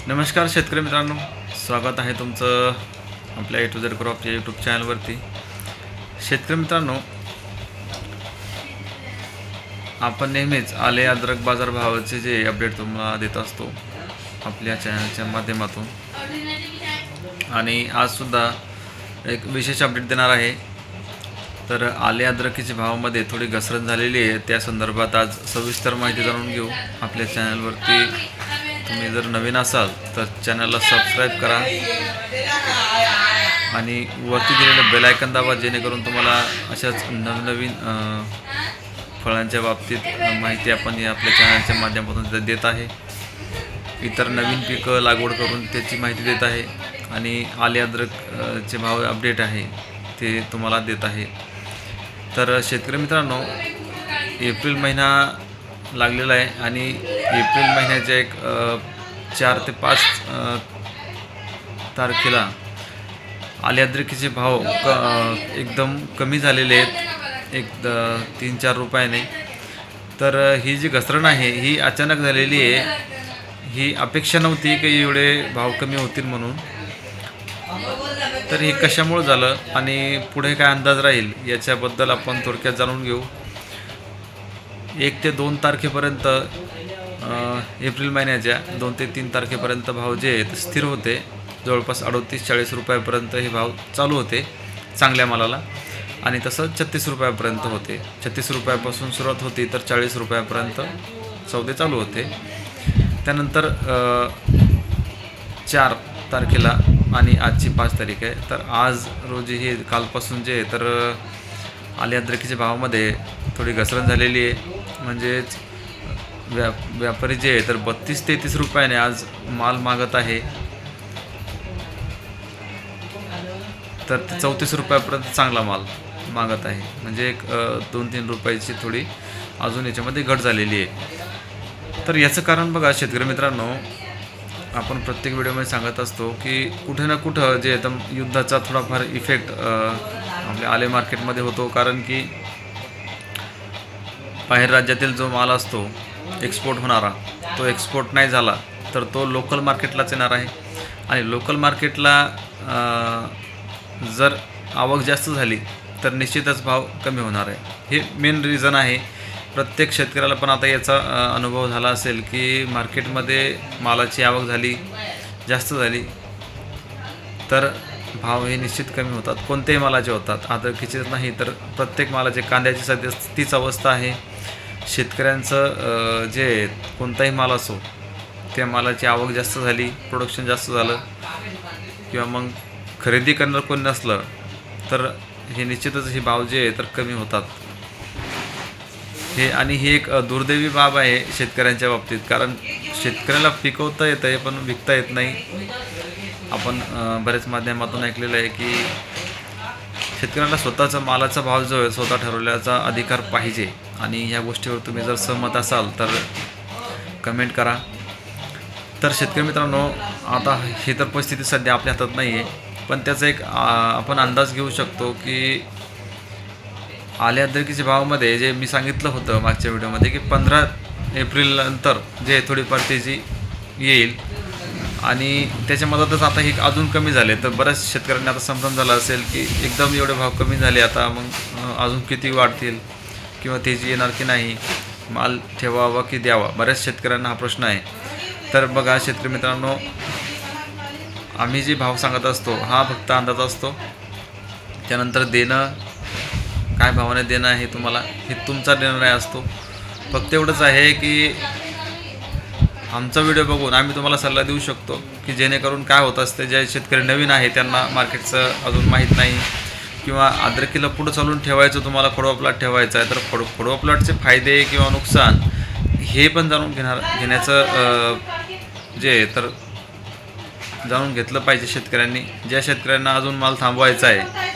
नमस्कार शेतकरी मित्रांनो, स्वागत आहे तुमचं आपल्या A to Z क्रॉप या यूट्यूब चॅनलवरती. शेतकरी मित्रांनो, आपण नेहमीच आले अद्रक बाजारभावाचे जे अपडेट तुम्हाला देत असतो आपल्या चॅनलच्या माध्यमातून, आणि आजसुद्धा एक विशेष अपडेट देणार आहे. तर आले अद्रकीच्या भावामध्ये थोडी घसरण झालेली आहे, त्या संदर्भात आज सविस्तर माहिती जाणून घेऊ आपल्या चॅनलवरती. तुम्ही जर नवीन असाल तर चॅनलला सबस्क्राईब करा आणि वरती दिलेलं बेल आयकॉन दाबा, जेणेकरून तुम्हाला अशाच नवनवीन फळांच्या बाबतीत माहिती आपण आपल्या चॅनलच्या माध्यमातून देत आहे. इतर नवीन पिकं लागवड करून त्याची माहिती देत आहे आणि आले अद्रकचे भाव अपडेट आहे ते तुम्हाला देत आहे. तर शेतकरी मित्रांनो, एप्रिल महिना लागलेला आहे आणि एप्रिल महिन्याच्या एक 4 ते 5 तारखेला आले अद्रकीचे भाव एकदम कमी झालेले आहेत, एक 3-4 रुपयाने. तर ही जी घसरण आहे ही अचानक झालेली आहे. ही अपेक्षा नव्हती की एवढे भाव कमी होतील म्हणून. तर हे कशामुळे झालं आणि पुढे काय अंदाज राहील याच्याबद्दल आपण थोडक्यात जाणून घेऊ. 1 ते 2 तारखेपर्यंत एप्रिल महिन्याच्या 2 ते 3 तारखेपर्यंत भाव जे आहेत स्थिर होते. जवळपास 38-40 रुपयापर्यंत हे भाव चालू होते चांगल्या मालाला, आणि तसं 36 रुपयापर्यंत होते. 36 रुपयापासून सुरुवात होती तर 40 रुपयापर्यंत सौदे चालू होते. त्यानंतर 4 तारखेला आणि आजची 5 तारीख आहे, तर आज रोजी हे कालपासून जे तर आले अद्रकीच्या भावामध्ये थोडी घसरण झालेली आहे. म्हणजेच व्यापारी जे आहे तर 32 ते 30 रुपयाने आज माल मागत आहे. तर 34 रुपयापर्यंत चांगला माल मागत आहे. म्हणजे एक 2-3 रुपयाची थोडी अजून याच्यामध्ये घट झालेली आहे. तर याचं कारण बघा शेतकरी मित्रांनो, आपण प्रत्येक व्हिडिओमध्ये सांगत असतो की कुठे ना कुठं जे एकदम युद्धाचा थोडाफार इफेक्ट आपल्या आले मार्केटमध्ये होतो. कारण की बाहेर राज्यातील जो माल असतो एक्सपोर्ट होणारा, तो एक्सपोर्ट नाही झाला तर तो लोकल मार्केटलाच येणार आहे, आणि लोकल मार्केटला जर आवक जास्त झाली तर निश्चितच भाव कमी होणार आहे. हे मेन रिझन आहे. प्रत्येक शेतकऱ्याला पण आता याचा अनुभव झाला असेल की मार्केटमध्ये मालाची आवक झाली, जास्त झाली तर भाव हे निश्चित कमी होतात. कोणत्याही मालाचे होतात, अद्रकीचेच नाही तर प्रत्येक मालाचे. कांद्याची सध्या तीच अवस्था आहे. शेतकऱ्यांचं जे कोणताही माल असो त्या मालाची आवक जास्त झाली, प्रोडक्शन जास्त झालं, किंवा मग खरेदी करणार कोण नसलं तर हे निश्चितच हे भाव जे तर कमी होतात. हे आणि ही एक दुर्दैवी बाब आहे शेतकऱ्यांच्या बाबतीत. कारण शेतकऱ्याला पिकवता येतं आहे पण विकता येत नाही. आपण बऱ्याच माध्यमातून ऐकलेलं आहे की शेतकऱ्याला स्वतःचा मालाचा भाव जो आहे स्वतः ठरवण्याचा अधिकार पाहिजे, आणि ह्या गोष्टीवर तुम्ही जर सहमत असाल तर कमेंट करा. तर शेतकरी मित्रांनो, आता हे तर परिस्थिती सध्या आपल्या हातात नाही आहे, पण त्याचा एक आपण अंदाज घेऊ शकतो की आले अद्रकीच्या भावामध्ये जे मी सांगितलं होतं मागच्या व्हिडिओमध्ये की 15 एप्रिलनंतर जे थोडीफार तेजी येईल, आणि त्याच्या मदतच आता हे अजून कमी झाले. तर बऱ्याच शेतकऱ्यांना आता संभ्रम झाला असेल की एकदम एवढे भाव कमी झाले, आता मग अजून किती वाढतील किंवा तेजी येणार की नाही, माल ठेवावा की द्यावा, बऱ्याच शेतकऱ्यांना हा प्रश्न आहे. तर बघा शेतकरी मित्रांनो, आम्ही जे भाव सांगत असतो हा फक्त अंदाज असतो. त्यानंतर देणं काय भावाने देणं आहे तुम्हाला हे तुमचा निर्णय असतो. फक्त एवढंच आहे की आमचा व्हिडिओ बघून आम्ही तुम्हाला सल्ला देऊ शकतो की जेणेकरून काय होत असते, जे शेतकरी नवीन आहे त्यांना मार्केटचं अजून माहीत नाही, किंवा अद्रकीला पुढं चालून ठेवायचं, तुम्हाला खोडवा प्लॉट ठेवायचा आहे, तर खोडवा प्लॉटचे फायदे किंवा नुकसान हे पण जाणून घेण्याचं जे तर जाणून घेतलं पाहिजे शेतकऱ्यांनी. ज्या शेतकऱ्यांना अजून माल थांबवायचा आहे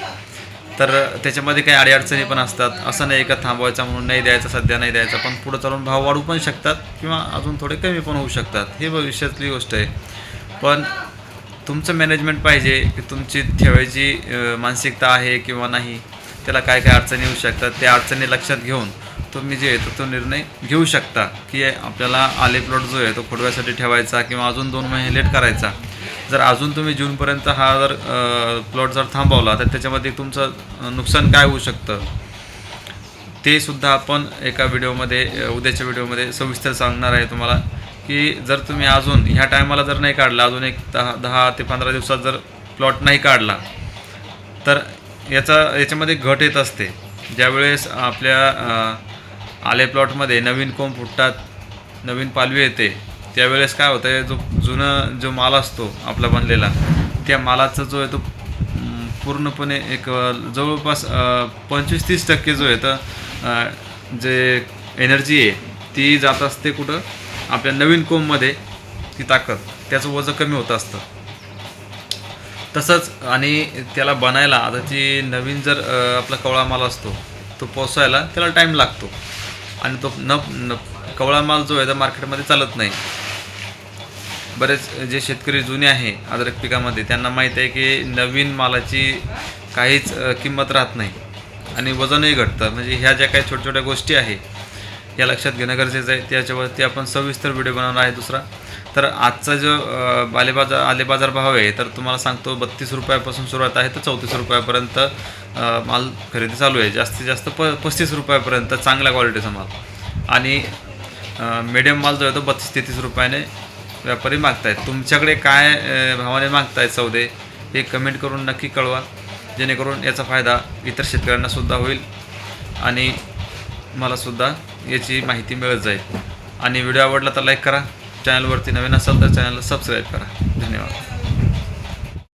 तर त्याच्यामध्ये काही अडीअडचणी पण असतात. असं नाही का थांबवायचा म्हणून नाही द्यायचा, सध्या नाही द्यायचा, पण पुढं चालून भाव वाढू पण शकतात किंवा अजून थोडे कमी पण होऊ शकतात. हे भविष्यातली गोष्ट आहे. पण तुमचं मॅनेजमेंट पाहिजे की तुमची ठेवायची मानसिकता आहे किंवा नाही, त्याला काय काय अडचणी येऊ शकतात, त्या अडचणी लक्षात घेऊन तुम्ही जे आहे तो निर्णय घेऊ शकता की आपल्याला आले प्लॉट जो आहे तो खोडव्यासाठी ठेवायचा किंवा अजून 2 महिने लेट करायचा. जर अजून तुम्ही जूनपर्यंत हा जर प्लॉट जर थांबवला तर त्याच्यामध्ये तुमचं नुकसान काय होऊ शकतं ते सुद्धा आपण एका व्हिडिओमध्ये उद्याच्या व्हिडिओमध्ये सविस्तर सांगणार आहे तुम्हाला, की जर तुम्ही अजून ह्या टायमाला जर नाही काढला, अजून एक 10 ते 15 दिवसात जर प्लॉट नाही काढला तर याच्यामध्ये घट येत असते. ज्यावेळेस आपल्या आले प्लॉटमध्ये नवीन कोंब फुटतात, नवीन पालवी येते, त्यावेळेस काय होतं आहे, जो माल असतो आपला बनलेला, त्या मालाचा जो आहे तो पूर्णपणे एक जवळपास 25-30% जो आहे तर जे एनर्जी आहे ती जात असते कुठं, आपल्या नवीन कोंबमध्ये ती ताकद, त्याचं वजन कमी होत असतं. तसंच आणि त्याला बनायला आता जी नवीन जर आपला कवळा माल असतो तो पोसायला त्याला टाईम लागतो आणि तो कवळा माल जो आहे तो मार्केटमध्ये चालत नाही. बरेच जे शेतकरी जुने आहे अद्रक पिकामध्ये त्यांना माहीत आहे की नवीन मालाची काहीच किंमत राहत नाही आणि वजनही घटतं. म्हणजे ह्या ज्या काही छोट्या छोट्या गोष्टी आहे या लक्षात घेणं गरजेचं आहे. त्याच्यावरती आपण सविस्तर व्हिडिओ बनवणार आहे दुसरा. तर आजचा जो आले बाजार भाव आहे तर तुम्हाला सांगतो 32 रुपयापासून सुरुवात आहे तर 34 रुपयापर्यंत माल खरेदी चालू आहे. जास्तीत जास्त 35 रुपयापर्यंत चांगल्या क्वालिटीचा माल आणि मीडियम माल जो आहे तो 32-33 रुपयाने व्यापारी मागतायत. तुमच्याकडे काय भावाने मागतायत सौदे हे कमेंट करून नक्की कळवा, जेणेकरून याचा फायदा इतर शेतकऱ्यांनासुद्धा होईल आणि मलासुद्धा याची माहिती मिळत जाईल. आणि व्हिडिओ आवडला तर लाईक करा, चॅनलवरती नवीन असाल तर चॅनलला सबस्क्राईब करा. धन्यवाद.